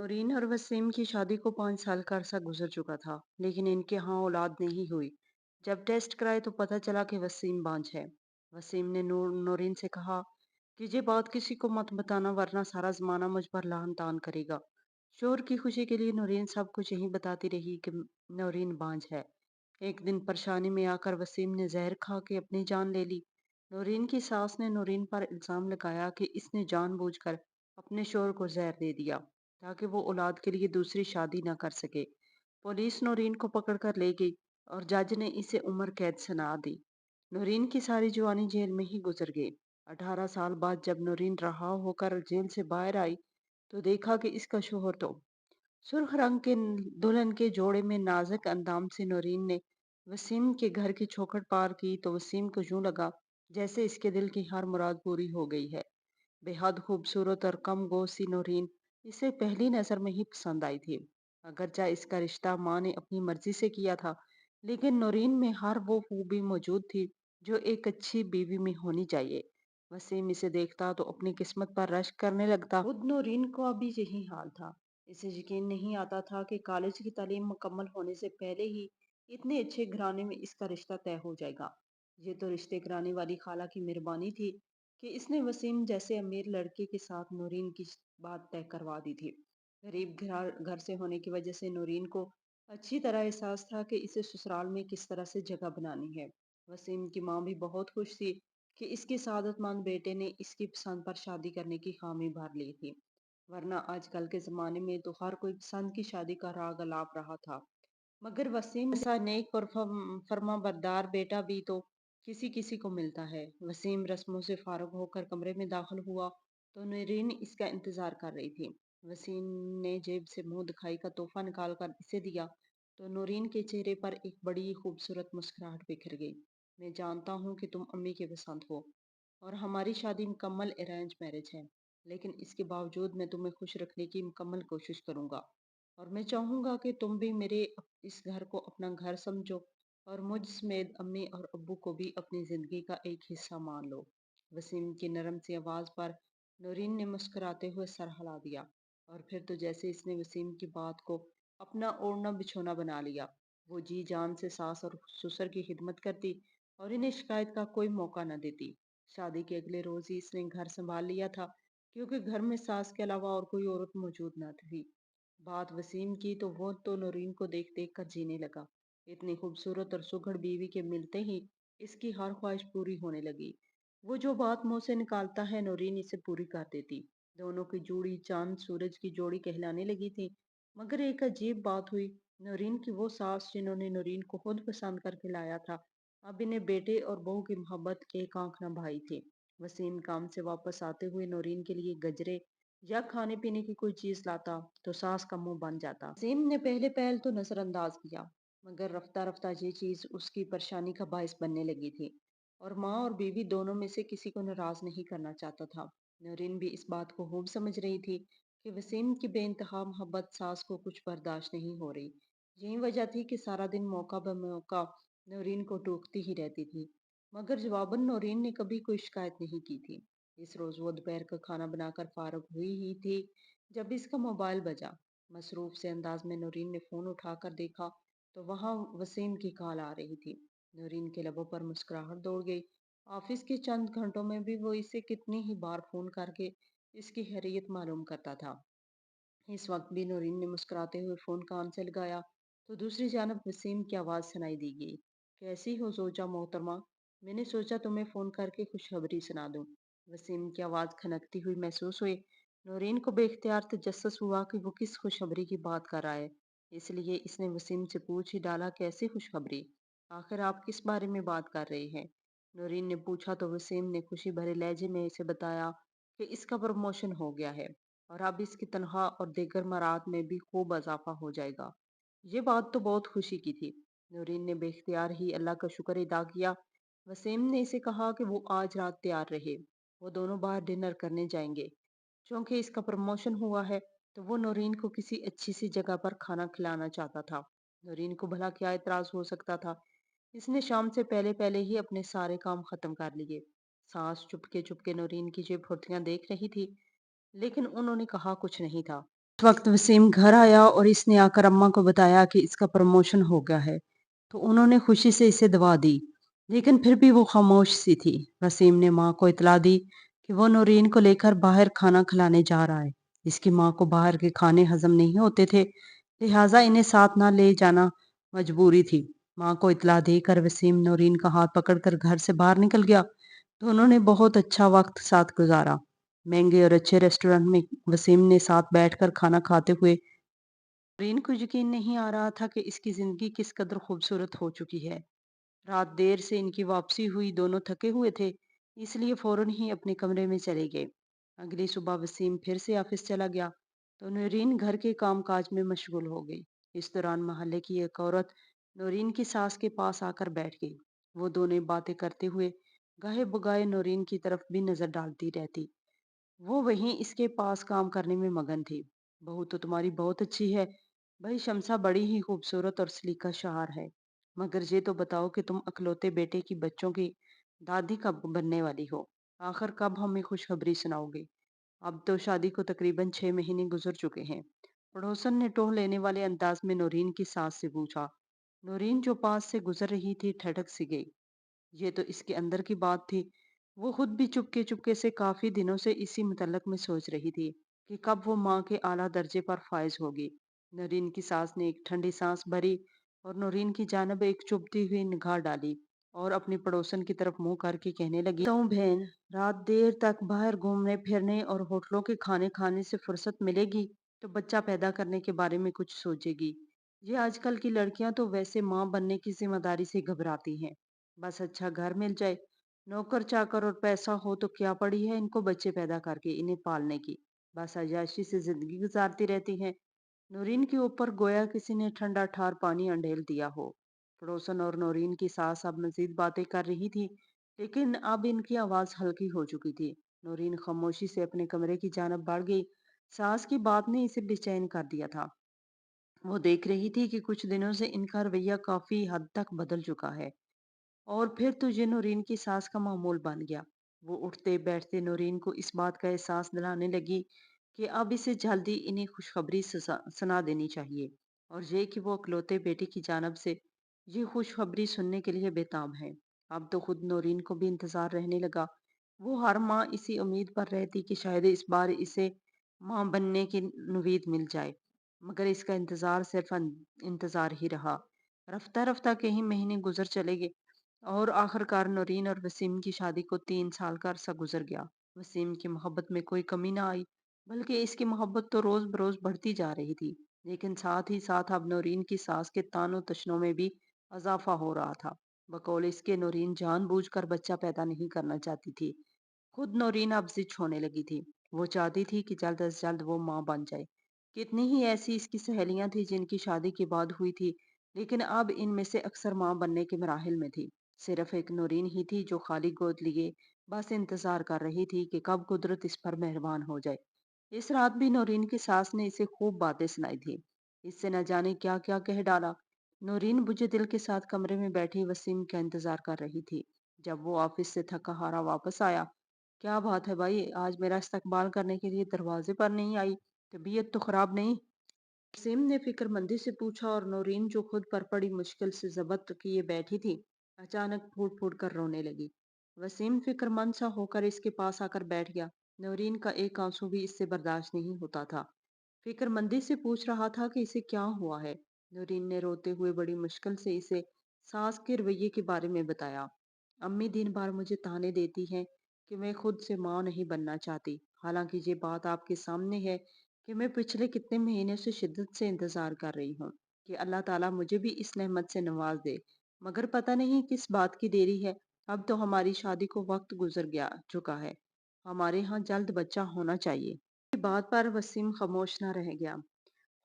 नौरीन और वसीम की शादी को 5 साल का अरसा गुजर चुका था, लेकिन इनके यहाँ औलाद नहीं हुई। जब टेस्ट कराए तो पता चला कि वसीम बांझ है। वसीम ने नौरीन से कहा कि ये बात किसी को मत बताना, वरना सारा जमाना मुझ पर लान तान करेगा। शोहर की खुशी के लिए नौरीन सब कुछ यही बताती रही कि नौरीन बांझ है। एक दिन परेशानी में आकर वसीम ने जहर खा के अपनी जान ले ली। नौरीन की सास ने नौरीन पर इल्जाम लगाया कि इसने जानबूझकर अपने शोहर को जहर दे दिया ताकि वो औलाद के लिए दूसरी शादी न कर सके। पुलिस नौरीन को पकड़कर ले गई और जज ने इसे उम्र कैद सुना दी। नौरीन की सारी जवानी जेल में ही गुजर गई। 18 साल बाद जब नौरीन रहा होकर जेल से बाहर आई तो देखा कि इसका शोहर तो सुर्ख रंग के दुल्हन के जोड़े में नाजुक अंदाम से नौरीन ने वसीम के घर की चौखट पार की तो वसीम को यूं लगा जैसे इसके दिल की हर मुराद पूरी हो गई है। बेहद खूबसूरत और कम गो सी नौरीन इसे पहली नजर में ही पसंद आई थी। अगरचा इसका रिश्ता माँ ने अपनी मर्जी से किया था, लेकिन नौरीन में हर वो खूबी मौजूद थी जो एक अच्छी बीवी में होनी चाहिए। वसीम इसे देखता तो अपनी किस्मत पर रश्क करने लगता। खुद नौरीन को अभी यही हाल था। इसे यकीन नहीं आता था कि कॉलेज की तालीम मुकम्मल होने से पहले ही इतने अच्छे घराने में इसका रिश्ता तय हो जाएगा। ये तो रिश्ते कराने वाली खाला की मेहरबानी थी कि इसने वसीम जैसे अमीर लड़के के साथ नौरीन की बात तय करवा दी थी। गरीब घर घर से होने की वजह से नौरीन को अच्छी तरह एहसास था कि इसे ससुराल में किस तरह से जगह बनानी है। वसीम की माँ भी बहुत खुश थी कि इसके सादतमंद बेटे ने इसकी पसंद पर शादी करने की हामी भर ली थी, वरना आजकल के जमाने में तो हर कोई पसंद की शादी का राग अलाप रहा था। मगर वसीम जैसा नेक और फर्मा बरदार बेटा भी तो किसी किसी को मिलता है। वसीम रस्मों से फारुग होकर कमरे में दाखिल हुआ तो नरीन इसका इंतजार कर रही थी। वसीम ने जेब से मुंह दिखाई का तोहफा निकाल कर इसे दिया तो नूरीन के चेहरे पर एक बड़ी खूबसूरत मुस्कुराहट बिखर गई। मैं जानता हूँ कि तुम अम्मी के पसंद हो और हमारी शादी मुकम्मल अरेंज मैरिज है, लेकिन इसके बावजूद मैं तुम्हें खुश रखने की मुकम्मल कोशिश करूंगा और मैं चाहूंगा कि तुम भी मेरे इस घर को अपना घर समझो और मुझ समेत अम्मी और अब्बू को भी अपनी जिंदगी का एक हिस्सा मान लो। वसीम की नरम सी आवाज पर नूरीन ने मुस्कुराते हुए सर हिला दिया और फिर तो जैसे इसने वसीम की बात को अपना ओढ़ना बिछोना बना लिया। वो जी जान से सास और ससुर की खिदमत करती और इन्हें शिकायत का कोई मौका न देती। शादी के अगले रोज ही इसने घर संभाल लिया था, क्योंकि घर में सास के अलावा और कोई औरत मौजूद न थी। बात वसीम की तो वो तो नौरीन को देख देख कर जीने लगा। इतनी खूबसूरत और सुघड़ बीवी के मिलते ही इसकी हर ख्वाहिश पूरी होने लगी। वो जो बात मुंह से निकालता है नौरीन इसे पूरी कर देती। दोनों की जोड़ी चांद सूरज की जोड़ी कहलाने लगी थी। मगर एक अजीब बात हुई। नौरीन की वो सास जिन्होंने नौरीन को खुद पसंद करके लाया था, अब इन्हें बेटे और बहू की मोहब्बत एक आंख न भाई थी। वसीम काम से वापस आते हुए नौरीन के लिए गजरे या खाने पीने की कोई चीज लाता तो सास का मुंह बन जाता। वसीम ने पहले पहल तो नजरअंदाज किया, मगर रफ्ता रफ्ता ये चीज उसकी परेशानी का बायस बनने लगी थी और माँ और बीवी दोनों में से किसी को नाराज नहीं करना चाहता था। नौरीन भी इस बात को खूब समझ रही थी कि वसीम की बेइंतहा मोहब्बत सास को कुछ बर्दाश्त नहीं हो रही। यही वजह थी कि सारा दिन मौका ब मौका नौरीन को टोकती ही रहती थी, मगर जवाबन नौरीन ने कभी कोई शिकायत नहीं की थी। इस रोज वो दोपहर का खाना बनाकर फारग हुई ही थी जब इसका मोबाइल बजा। मसरूफ से अंदाज में नौरीन ने फोन उठाकर देखा तो वहां वसीम की कॉल आ रही थी। नौरीन के लबों पर मुस्कुराहट दौड़ गई। ऑफिस के चंद घंटों में भी वो इसे कितनी ही बार फोन करके इसकी खैरियत मालूम करता था। इस वक्त भी नौरीन ने मुस्कुराते हुए फोन कान से लगाया तो दूसरी जानब वसीम की आवाज सुनाई दी गई। कैसी हो जोजा मोहतरमा, मैंने सोचा तुम्हें फोन करके खुशखबरी सुना दूं। वसीम की आवाज खनकती हुई महसूस हुई। नौरीन को बेख्तियार तजस्सुस हुआ कि वो किस खुशखबरी की बात कर रहा है, इसलिए इसने वसीम से पूछ ही डाला, कैसी खुशखबरी? आखिर आप किस बारे में बात कर रहे हैं? नौरीन ने पूछा तो वसीम ने खुशी भरे लहजे में इसे बताया कि इसका प्रमोशन हो गया है और अब इसकी तनख्वाह और दीगर मराद में भी खूब इजाफा हो जाएगा। ये बात तो बहुत खुशी की थी। नूरीन ने बेख्तियार ही अल्लाह का शुक्र अदा किया। वसीम ने इसे कहा कि वो आज रात तैयार रहे। वो दोनों बाहर डिनर करने जाएंगे। चूंकि इसका प्रमोशन हुआ है तो वो नूरीन को किसी अच्छी सी जगह पर खाना खिलाना चाहता था। नूरीन को भला क्या एतराज हो सकता था। इसने शाम से पहले पहले ही अपने सारे काम खत्म कर लिए। सास चुपके चुपके नूरीन की जेब फुर्तियां देख रही थी, लेकिन उन्होंने कहा कुछ नहीं था। वक्त वसीम घर आया और इसने आकर अम्मा को बताया कि इसका प्रमोशन हो गया है। तो उन्होंने खुशी से इसे दवा दी, लेकिन फिर भी वो खामोश सी थी। वसीम ने माँ को इतला दी कि वो नौरीन को लेकर बाहर खाना खिलाने जा रहा है। इसकी माँ को बाहर के खाने हजम नहीं होते थे, लिहाजा इन्हें साथ ना ले जाना मजबूरी थी। माँ को इतला देकर वसीम नौरीन का हाथ पकड़कर घर से बाहर निकल गया। दोनों ने बहुत अच्छा वक्त साथ गुजारा। महंगे और अच्छे रेस्टोरेंट में वसीम ने साथ बैठकर खाना खाते हुए नौरीन को यकीन नहीं आ रहा था कि इसकी जिंदगी किस कदर खूबसूरत हो चुकी है। रात देर से इनकी वापसी हुई, दोनों थके हुए थे, इसलिए फौरन ही अपने कमरे में चले गए। अगली सुबह वसीम फिर से ऑफिस चला गया तो नौरीन घर के कामकाज में मशगूल हो गई। इस दौरान मोहल्ले की एक औरत नौरीन की सास के पास आकर बैठ गई। वो दोनों बातें करते हुए गाहे बुगाए नौरीन की तरफ भी नजर डालती रहती। वो वहीं इसके पास काम करने में मगन थी। बहू तो तुम्हारी बहुत अच्छी है भाई, शमसा बड़ी ही खूबसूरत और सलीका शहार है, मगर ये तो बताओ कि तुम अकलौते बेटे की बच्चों की दादी कब बनने वाली हो? आखिर कब हमें खुशखबरी सुनाओगे? अब तो शादी को तकरीबन 6 महीने गुजर चुके हैं। पड़ोसन ने टोह लेने वाले अंदाज में नौरीन की सास से पूछा। नौरीन जो पास से गुजर रही थी ठठक सी गई। ये तो इसके अंदर की बात थी। वो खुद भी चुपके चुपके से काफी दिनों से इसी मुतल्लक में सोच रही थी कि कब वो माँ के आला दर्जे पर फायज होगी। नौरीन की सास ने एक ठंडी सांस भरी और नौरीन की जानब एक चुभती हुई निगाह डाली और अपनी पड़ोसन की तरफ मुंह करके कहने लगी, तो बहन, रात देर तक बाहर घूमने फिरने और होटलों के खाने खाने से फुर्सत मिलेगी तो बच्चा पैदा करने के बारे में कुछ सोचेगी। ये आजकल की लड़कियां तो वैसे माँ बनने की जिम्मेदारी से घबराती हैं। बस अच्छा घर मिल जाए, नौकर चाकर और पैसा हो तो क्या पड़ी है इनको बच्चे पैदा करके इन्हें पालने की। बस अय्याशी से जिंदगी गुजारती रहती हैं। नूरीन के ऊपर गोया किसी ने ठंडा ठार पानी अंडेल दिया हो। पड़ोसन और नूरीन की सास अब मजीद बातें कर रही थी, लेकिन अब इनकी आवाज हल्की हो चुकी थी। नूरीन खामोशी से अपने कमरे की जानब बढ़ गई। सास की बात ने इसे बेचैन कर दिया था। वो देख रही थी कि कुछ दिनों से इनका रवैया काफी हद तक बदल चुका है और फिर तो ये नूरीन की सास का मामूल बन गया। वो उठते बैठते नूरीन को इस बात का एहसास दिलाने लगी कि अब इसे जल्दी इन्हें खुशखबरी सुना देनी चाहिए और ये कि वो अकलौते बेटे की जानब से ये खुशखबरी सुनने के लिए बेताब है। अब तो खुद नूरीन को भी इंतजार रहने लगा। वो हर माँ इसी उम्मीद पर रहती कि शायद इस बार इसे माँ बनने की नवीद मिल जाए, मगर इसका इंतजार सिर्फ इंतजार ही रहा। रफ्ता रफ्ता कई महीने गुजर चले गए और आखिरकार नौरीन और वसीम की शादी को 3 साल का अरसा गुजर गया। वसीम की मोहब्बत में कोई कमी ना आई, बल्कि इसकी मोहब्बत तो रोज बरोज बढ़ती जा रही थी। लेकिन साथ ही साथ अब नौरीन की सास के तानों तशनों में भी इजाफा हो रहा था। बकौल इसके नौरीन जानबूझकर बच्चा पैदा नहीं करना चाहती थी। खुद नौरीन अब जिद होने लगी थी। वो चाहती थी कि जल्द अज जल्द वो माँ बन जाए। कितनी ही ऐसी इसकी सहेलियां थी जिनकी शादी के बाद हुई थी, लेकिन अब इनमें से अक्सर माँ बनने के मराहिल में थी। सिर्फ एक नौरीन ही थी जो खाली गोद लिए बस इंतजार कर रही थी कि कब कुदरत इस पर मेहरबान हो जाए। इस रात भी नौरीन की सास ने इसे खूब बातें सुनाई थी। इससे न जाने क्या क्या कह डाला। नौरीन बुझे दिल के साथ कमरे में बैठी वसीम का इंतजार कर रही थी। जब वो ऑफिस से थका हारा वापस आया, क्या बात है भाई, आज मेरा इस्तकबाल करने के लिए दरवाजे पर नहीं आई? तबीयत तो खराब नहीं? वसीम ने फिक्रमंदी से पूछा और नौरीन जो खुद पर बड़ी मुश्किल से जब्त किए बैठी थी, अचानक फूट फूट कर रोने लगी। वसीम फिक्रमंद सा होकर इसके पास आकर बैठ गया। नौरीन का एक आंसू भी इससे बर्दाश्त नहीं होता था। फिक्रमंदी से पूछ रहा था कि इसे क्या हुआ है। नौरीन ने रोते हुए बड़ी मुश्किल से इसे सास के रवैये के बारे में बताया। अम्मी दिन भर मुझे ताने देती हैं कि मैं खुद से माँ नहीं बनना चाहती। हालांकि ये बात आपके सामने है कि मैं पिछले कितने महीने से शिद्दत से इंतजार कर रही हूँ कि अल्लाह ताला मुझे भी इस नेमत से नवाज दे, मगर पता नहीं किस बात की देरी है। अब तो हमारी शादी को वक्त गुजर गया चुका है। हमारे यहाँ जल्द बच्चा होना चाहिए। इस बात पर वसीम खामोश न रह गया।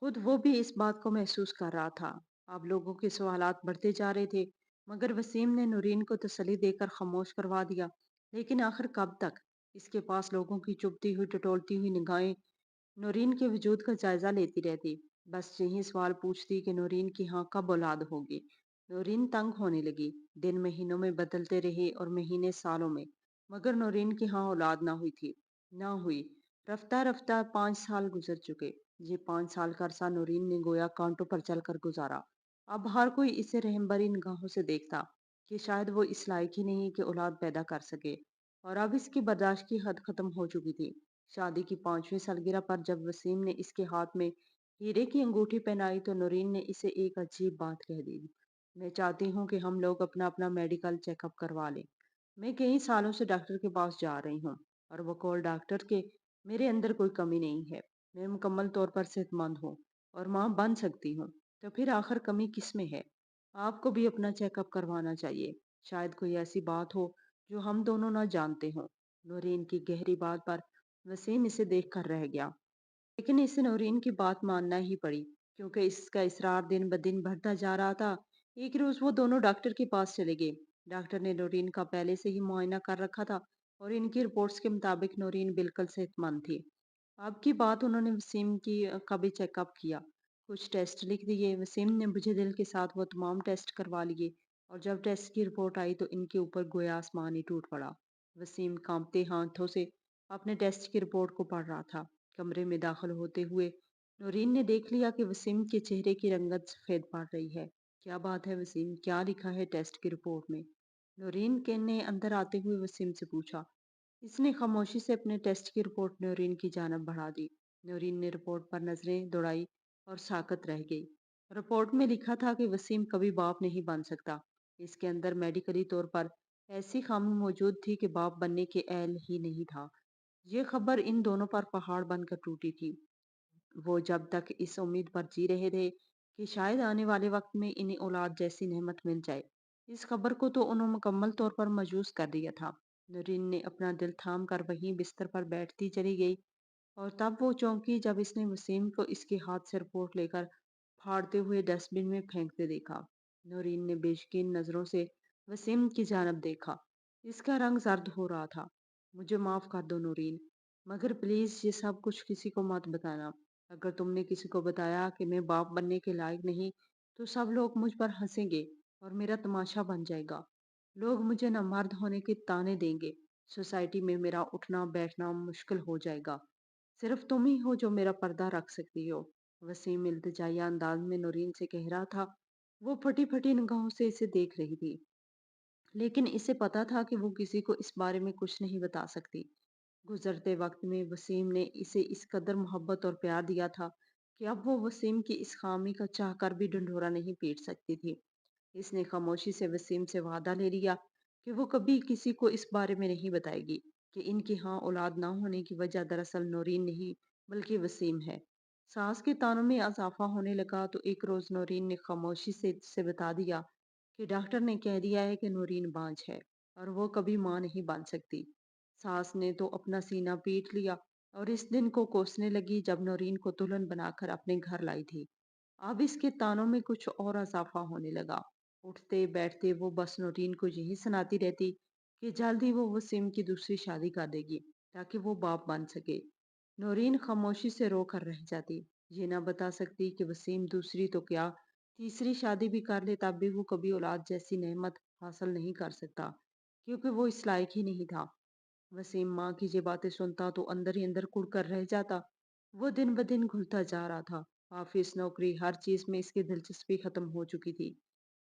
खुद वो भी इस बात को महसूस कर रहा था। अब लोगों के सवालात बढ़ते जा रहे थे, मगर वसीम ने नूरीन को तसल्ली देकर खामोश करवा दिया। लेकिन आखिर कब तक? इसके पास लोगों की चुभती हुई टटोलती हुई निगाहें नूरीन के वजूद का जायजा लेती रहती। बस यही सवाल पूछती कि नूरीन की हाँ कब औलाद होगी। नूरीन तंग होने लगी। दिन महीनों में बदलते रहे और महीने सालों में, मगर नूरीन की हाँ औलाद ना हुई थी। ना हुई। रफ्ता रफ्ता 5 साल गुजर चुके। ये 5 साल का अरसा नूरीन ने गोया कांटों पर चलकर गुजारा। अब हर कोई इसे रहम भरी निगाहों से देखता कि शायद वो इस लायक ही नहीं कि औलाद पैदा कर सके। और अब इसकी बर्दाश्त की हद खत्म हो चुकी थी। शादी की 5वीं सालगिरह पर जब वसीम ने इसके हाथ में हीरे की अंगूठी पहनाई तो नूरीन ने इसे एक अजीब बात कह दी। मैं चाहती हूँ कि हम लोग अपना अपना मेडिकल चेकअप करवा लें। मैं कई सालों से डॉक्टर के पास जा रही हूँ और वो कॉल डॉक्टर के मेरे अंदर कोई कमी नहीं है। मैं मुकम्मल तौर पर सेहतमंद हूँ और माँ बन सकती हूँ। तो फिर आखिर कमी किस में है? आपको भी अपना चेकअप करवाना चाहिए। शायद कोई ऐसी बात हो जो हम दोनों ना जानते हों। नूरीन की गहरी बात पर वसीम इसे देख कर रह गया। लेकिन इसे नौरीन की बात मानना ही पड़ी क्योंकि इसका इसरार दिन ब दिन बढ़ता जा रहा था। एक रोज वो दोनों डॉक्टर के पास चले गए। डॉक्टर ने नौरीन का पहले से ही मुआयना कर रखा था और इनकी रिपोर्ट्स के मुताबिक नौरीन बिल्कुल सेहतमंद थी। अब की बात उन्होंने वसीम की का भी चेकअप किया। कुछ टेस्ट लिख दिए। वसीम ने मुझे दिल के साथ वो तमाम टेस्ट करवा लिए और जब टेस्ट की रिपोर्ट आई तो इनके ऊपर गोया आसमान ही टूट पड़ा। वसीम कांपते हाथों से अपने टेस्ट की रिपोर्ट को पढ़ रहा था। कमरे में दाखिल होते हुए नौरीन ने देख लिया कि वसीम के चेहरे की रंगत सफेद पड़ रही है। क्या बात है वसीम, क्या लिखा है टेस्ट की रिपोर्ट में? नौरीन के ने अंदर आते हुए वसीम से पूछा। इसने खामोशी से अपने टेस्ट की रिपोर्ट नौरीन की जानब बढ़ा दी। नौरीन ने रिपोर्ट पर नजरें दौड़ाई और साकत रह गई। रिपोर्ट में लिखा था कि वसीम कभी बाप नहीं बन सकता। इसके अंदर मेडिकली तौर पर ऐसी खामी मौजूद थी कि बाप बनने के अहल ही नहीं था। ये खबर इन दोनों पर पहाड़ बनकर टूटी थी। वो जब तक इस उम्मीद पर जी रहे थे कि शायद आने वाले वक्त में इन्हें औलाद जैसी नेमत मिल जाए, इस खबर को तो उन्होंने मुकम्मल तौर पर मजूस कर दिया था। नरीन ने अपना दिल थाम कर वहीं बिस्तर पर बैठती चली गई और तब वो चौंकी जब इसने वसीम को इसके हाथ से रिपोर्ट लेकर फाड़ते हुए डस्टबिन में फेंकते देखा। नूरीन ने बेशकीन नजरों से वसीम की जानब देखा। इसका रंग जर्द हो रहा था। मुझे माफ कर दो नूरीन, मगर प्लीज ये सब कुछ किसी को मत बताना। अगर तुमने किसी को बताया कि मैं बाप बनने के लायक नहीं तो सब लोग मुझ पर हंसेंगे और मेरा तमाशा बन जाएगा। लोग मुझे न मर्द होने के ताने देंगे। सोसाइटी में मेरा उठना बैठना मुश्किल हो जाएगा। सिर्फ तुम ही हो जो मेरा पर्दा रख सकती हो। वसीम इल्तिजाया अंदाज में नूरीन से कह रहा था। वो फटी फटी निगाहों से इसे देख रही थी, लेकिन इसे पता था कि वो किसी को इस बारे में कुछ नहीं बता सकती। गुजरते वक्त में वसीम ने इसे इस कदर मोहब्बत और प्यार दिया था कि अब वो वसीम की इस खामी का चाह कर भी ढंढोरा नहीं पीट सकती थी। इसने खामोशी से वसीम से वादा ले लिया कि वो कभी किसी को इस बारे में नहीं बताएगी कि इनके यहाँ औलाद ना होने की वजह दरअसल नौरीन नहीं बल्कि वसीम है। सास के तानों में इजाफा होने लगा तो एक रोज नौरीन ने खामोशी से बता दिया कि डॉक्टर ने कह दिया है कि नौरीन बांझ है और वो कभी माँ नहीं बन सकती। सास ने तो अपना सीना पीट लिया और इस दिन को कोसने लगी जब नौरीन को दुल्हन बनाकर अपने घर लाई थी। अब इसके तानों में कुछ और इजाफा होने लगा। उठते बैठते वो बस नौरीन को यही सुनाती रहती कि जल्द ही वो वसीम की दूसरी शादी कर देगी ताकि वो बाप बन सके। नौरीन खामोशी से रो कर रह जाती। ये ना बता सकती कि वसीम दूसरी तो क्या तीसरी शादी भी कर ले तब भी वो कभी औलाद जैसी नेमत हासिल नहीं कर सकता क्योंकि वो इस लायक ही नहीं था। वसीम माँ की ये बातें सुनता तो अंदर ही अंदर कुढ़ कर रह जाता। वो दिन ब दिन घुलता जा रहा था। ऑफिस नौकरी हर चीज में इसकी दिलचस्पी खत्म हो चुकी थी।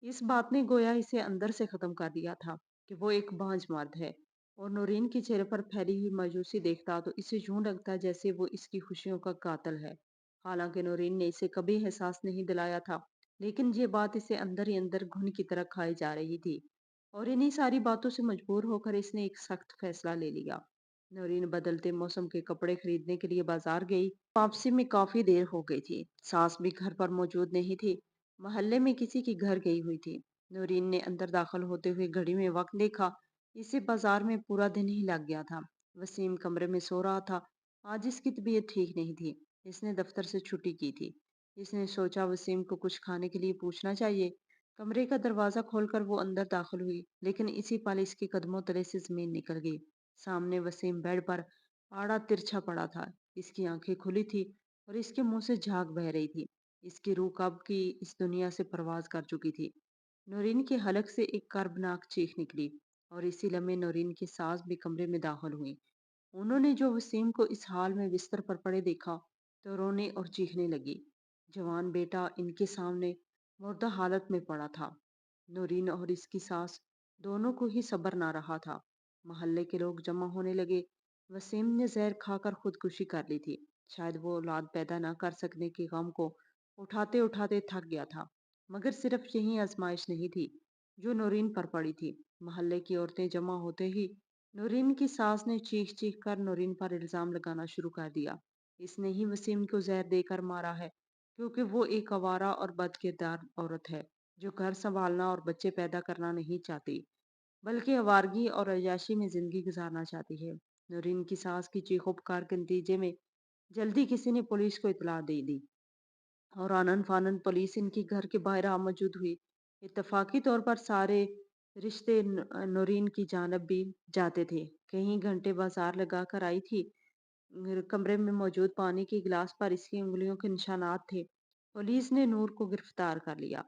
इस बात ने गोया इसे अंदर से खत्म कर दिया था कि वो एक बांझ मर्द है। और नूरीन के चेहरे पर फैली हुई मायूसी देखता तो इसे यूं लगता जैसे वो इसकी खुशियों का कातिल है। हालांकि नूरीन ने इसे कभी एहसास नहीं दिलाया था, लेकिन ये बात इसे अंदर ही अंदर घुन की तरह खाई जा रही थी। और इन्हीं सारी बातों से मजबूर होकर इसने एक सख्त फैसला ले लिया। नौरीन बदलते मौसम के कपड़े खरीदने के लिए बाजार गई। वापसी में काफी देर हो गई थी। सास भी घर पर मौजूद नहीं थी, मोहल्ले में किसी के घर गई हुई थी। नौरीन ने अंदर दाखिल होते हुए घड़ी में वक्त देखा। इसे बाजार में पूरा दिन ही लग गया था। वसीम कमरे में सो रहा था। आज इसकी तबीयत ठीक नहीं थी। इसने दफ्तर से छुट्टी की थी। इसने सोचा वसीम को कुछ खाने के लिए पूछना चाहिए। कमरे का दरवाजा खोलकर वो अंदर दाखिल हुई, लेकिन इसी पल इसके कदमों तले से जमीन निकल गई। सामने वसीम बेड पर आड़ा तिरछा पड़ा था। इसकी आंखें खुली थी और इसके मुंह से झाग बह रही थी। इसकी रूह कब की इस दुनिया से परवाज कर चुकी थी। नौरीन के हलक से एक कर्बनाक चीख निकली और इसी लम्हे नौरीन की सास भी कमरे में दाखिल हुई। उन्होंने जो वसीम को इस हाल में बिस्तर पर पड़े देखा तो रोने और चीखने लगी। जवान बेटा इनके सामने मुर्दा हालत में पड़ा था। नूरीन और इसकी सास दोनों को ही सब्र ना रहा था। मोहल्ले के लोग जमा होने लगे। वसीम ने जहर खाकर खुदकुशी कर ली थी। शायद वो औलाद पैदा ना कर सकने के गम को उठाते उठाते थक गया था। मगर सिर्फ यही आजमाइश नहीं थी जो नूरीन पर पड़ी थी। मोहल्ले की औरतें जमा होते ही नूरीन की सास ने चीख चीख कर नूरीन पर इल्जाम लगाना शुरू कर दिया। इसने ही वसीम को जहर देकर मारा है, क्योंकि वो एक आवारा और बदकिरदार औरत है जो घर संभालना और बच्चे पैदा करना नहीं चाहती, बल्कि आवारगी और अय्याशी में जिंदगी गुजारना चाहती है। नूरीन की सास की चीखों पुकार के नतीजे में जल्दी किसी ने पुलिस को इतला दे दी और आनन फानन पुलिस इनकी घर के बाहर आ मौजूद हुई। इत्तफाकी तौर पर सारे रिश्ते नूरीन की जानब भी जाते थे। कई घंटे बाजार लगा कर आई थी। कमरे में मौजूद पानी के गिलास पर इसकी उंगलियों के निशानात थे। पुलिस ने नूर को गिरफ्तार कर लिया।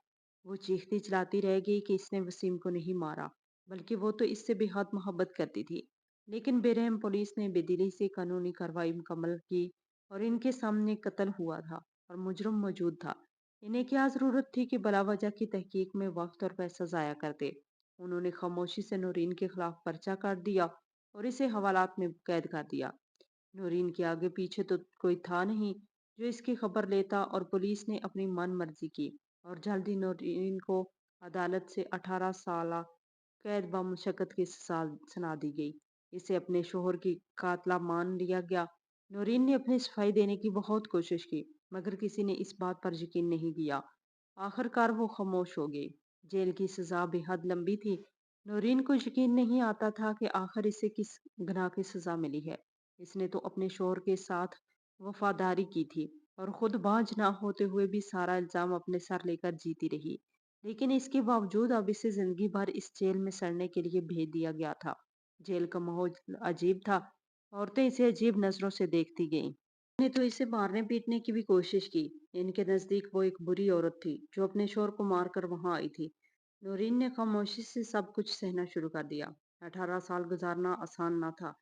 वो चीखती चिल्लाती रह गई कि इसने वसीम को नहीं मारा, बल्कि वो तो इससे बेहद मोहब्बत करती थी। लेकिन बेरहम पुलिस ने बेदिली से कानूनी कार्रवाई मुकम्मल की और इनके सामने कत्ल हुआ था और मुजरम मौजूद था। इन्हें क्या जरूरत थी कि बला वजह की तहकीक में वक्त और पैसा जाया करते। उन्होंने खामोशी से नूरीन के खिलाफ पर्चा कर दिया और इसे हवालात में कैद कर दिया। नूरीन के आगे पीछे तो कोई था नहीं जो इसकी खबर लेता और पुलिस ने अपनी मन मर्जी की और जल्दी नूरीन को अदालत से 18 साल कैद बमुशक्कत की सजा सुना दी गई। इसे अपने शोहर की कातला मान लिया गया। नूरीन ने अपनी सफाई देने की बहुत कोशिश की, मगर किसी ने इस बात पर यकीन नहीं किया। आखिरकार वो खामोश हो गई। जेल की सजा बेहद लंबी थी। नूरीन को यकीन नहीं आता था कि आखिर इसे किस गुनाह की सजा मिली है। इसने तो अपने शोहर के साथ वफादारी की थी और खुद बाँझ ना होते हुए भी सारा इल्जाम अपने सर लेकर जीती रही। लेकिन इसके बावजूद अब इसे जिंदगी भर इस जेल में सड़ने के लिए भेज दिया गया था। जेल का माहौल अजीब था। औरतें इसे अजीब नजरों से देखती गईं। ने तो इसे मारने पीटने की भी कोशिश की। इनके नजदीक वो एक बुरी औरत थी जो अपने शोहर को मारकर वहां आई थी। नूरीन ने खामोशी से सब कुछ सहना शुरू कर दिया। 18 साल गुजारना आसान ना था।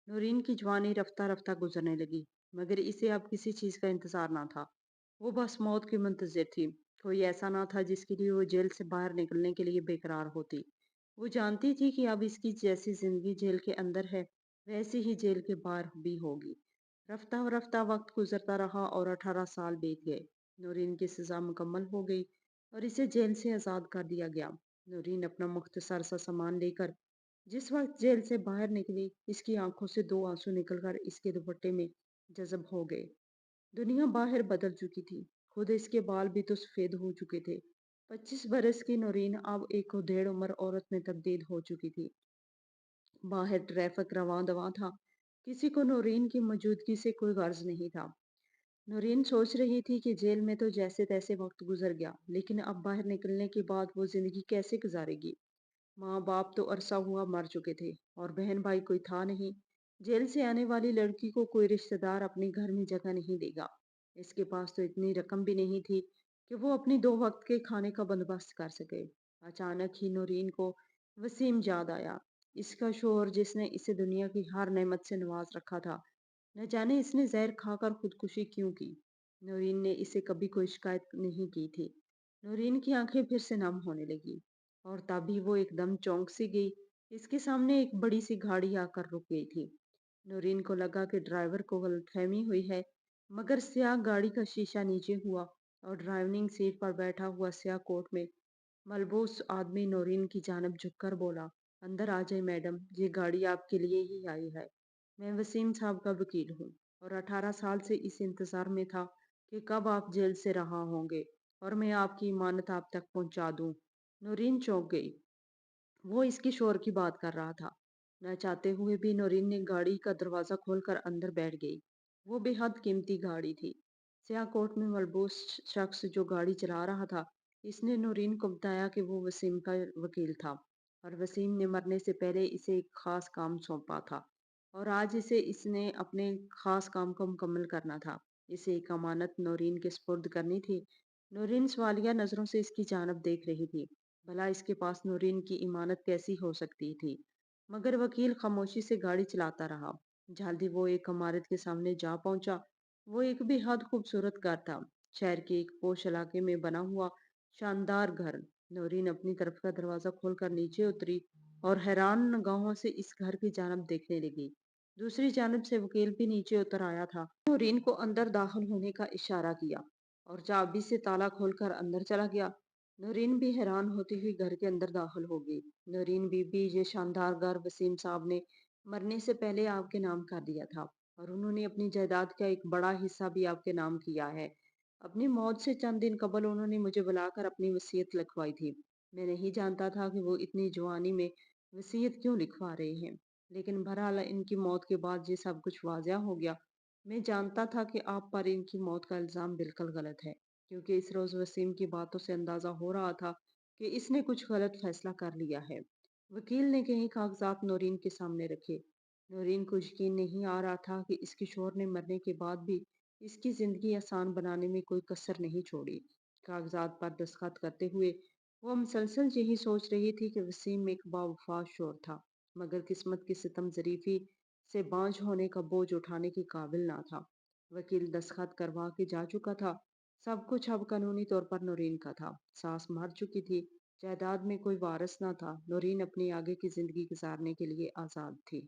नूरीन की जवानी रफ्ता रफ्ता गुजरने लगी, मगर इसे अब किसी चीज का इंतजार ना था। वो बस मौत की मुंतजिर थी। कोई ऐसा ना था जिसके लिए वो जेल से बाहर निकलने के लिए बेकरार होती। वो जानती थी कि अब इसकी जैसी जिंदगी जेल के अंदर है, वैसी ही जेल के बाहर भी होगी। रफ्ता रफ्ता वक्त गुजरता रहा और 18 साल बीत गए। नूरीन की सजा मुकम्मल हो गई और इसे जेल से आज़ाद कर दिया गया। नूरीन अपना मुख्तसर सा सामान लेकर जिस वक्त जेल से बाहर निकली, इसकी आंखों से दो आंसू निकलकर इसके दुपट्टे में जज़ब हो गए। दुनिया बाहर बदल चुकी थी। खुद इसके बाल भी तो सफेद हो चुके थे। 25 बरस की नूरीन अब एक उधेड़ उम्र औरत में तब्दील हो चुकी थी। बाहर ट्रैफिक रवां दवां था। किसी को नूरीन की मौजूदगी से कोई गर्ज नहीं था। नूरीन सोच रही थी कि जेल में तो जैसे तैसे वक्त गुजर गया, लेकिन अब बाहर निकलने के बाद वो जिंदगी कैसे गुजारेगी। माँ बाप तो अरसा हुआ मर चुके थे और बहन भाई कोई था नहीं। जेल से आने वाली लड़की को कोई रिश्तेदार अपने घर में जगह नहीं देगा। इसके पास तो इतनी रकम भी नहीं थी कि वो अपनी दो वक्त के खाने का बंदोबस्त कर सके। अचानक ही नूरीन को वसीम याद आया। इसका शोहर जिसने इसे दुनिया की हर नेमत से नवाज रखा था। न जाने इसने जहर खाकर खुदकुशी क्यों की। नूरीन ने इसे कभी कोई शिकायत नहीं की थी। नूरीन की आंखें फिर से नम होने लगी और तभी वो एकदम चौंक सी गई। इसके सामने एक बड़ी सी गाड़ी आकर रुक गई थी। नूरीन को लगा कि ड्राइवर को गलतफहमी हुई है, मगर स्याह गाड़ी का शीशा नीचे हुआ और ड्राइविंग सीट पर बैठा हुआ स्याह कोट में मलबूस आदमी नूरीन की जानब झुककर बोला, अंदर आ जाए मैडम, ये गाड़ी आपके लिए ही आई है। मैं वसीम साहब का वकील हूँ और 18 साल से इस इंतजार में था कि कब आप जेल से रहा होंगे और मैं आपकी इमानत आप तक पहुंचा दूं। नूरीन चौंक गई। वो इसकी शोर की बात कर रहा था। न चाहते हुए भी नूरीन ने गाड़ी का दरवाजा खोलकर अंदर बैठ गई। वो बेहद कीमती गाड़ी थी। सियाकोट में मलबूस शख्स जो गाड़ी चला रहा था, इसने नूरीन को बताया कि वो वसीम का वकील था और वसीम ने मरने से पहले इसे एक खास काम सौंपा था और आज इसे इसने अपने खास काम को मुकम्मल करना था। इसे एक अमानत नूरीन के स्पुर्द करनी थी। नूरीन सवालिया नजरों से इसकी जानब देख रही थी। भला इसके पास नूरीन की इमानत कैसी हो सकती थी। मगर वकील खामोशी से गाड़ी चलाता रहा। जल्दी वो एक इमारत के सामने जा पहुंचा। वो एक बेहद खूबसूरत घर था। शहर के एक पोश इलाके में बना हुआ शानदार घर। नौरीन अपनी तरफ का दरवाजा खोलकर नीचे उतरी और हैरान निगाहों से इस घर की जानब देखने लगी। दूसरी जानब से वकील भी नीचे उतर आया था। नौरीन को अंदर दाखिल होने का इशारा किया और चाबी से ताला खोलकर अंदर चला गया। नौरीन भी हैरान होती हुई घर के अंदर दाखिल हो गई। नौरीन बीबी, ये शानदार घर वसीम साहब ने मरने से पहले आपके नाम कर दिया था और उन्होंने अपनी जायदाद का एक बड़ा हिस्सा भी आपके नाम किया है। अपनी मौत से चंद दिन कबल उन्होंने मुझे बुलाकर अपनी वसीयत लिखवाई थी। मैं नहीं जानता था कि वो इतनी जवानी में वसीयत क्यों लिखवा रहे हैं, लेकिन बहरहाल इनकी मौत के बाद ये सब कुछ वाज़िया हो गया। मैं जानता था कि आप पर इनकी मौत का इल्ज़ाम बिल्कुल गलत है, क्योंकि इस रोज़ वसीम की बातों से अंदाज़ा हो रहा था कि इसने कुछ गलत फैसला कर लिया है। वकील ने कई कागजात नौरीन के सामने रखे। नौरीन को यकीन नहीं आ रहा था कि इसके शौहर ने मरने के बाद भी इसकी जिंदगी आसान बनाने में कोई कसर नहीं छोड़ी। कागजात पर दस्तखत करते हुए वो मुसलसल यही सोच रही थी कि वसीम एक बावफा शौहर था, मगर किस्मत की सितम जरीफी से बांझ होने का बोझ उठाने के काबिल ना था। वकील दस्तखत करवा के जा चुका था। सब कुछ अब कानूनी तौर पर नौरीन का था। सास मर चुकी थी। जायदाद में कोई वारिस ना था। नौरीन अपनी आगे की जिंदगी गुजारने के लिए आजाद थी।